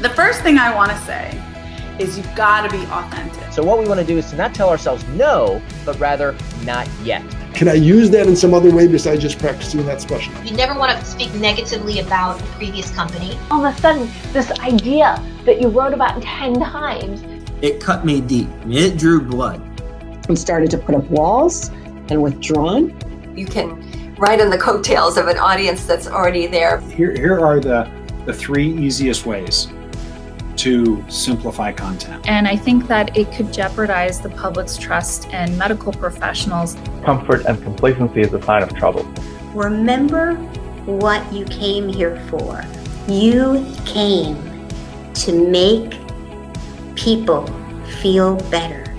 The first thing I want to say is you've got to be authentic. So what we want to do is to not tell ourselves no, but rather not yet. Can I use that in some other way besides just practicing that special? You never want to speak negatively about a previous company. All of a sudden, this idea that you wrote about 10 times. It cut me deep. It drew blood. We started to put up walls and withdrawn. You can ride on the coattails of an audience that's already there. Here are the 3 easiest ways to simplify content. And I think that it could jeopardize the public's trust in medical professionals. Comfort and complacency is a sign of trouble. Remember what you came here for. You came to make people feel better.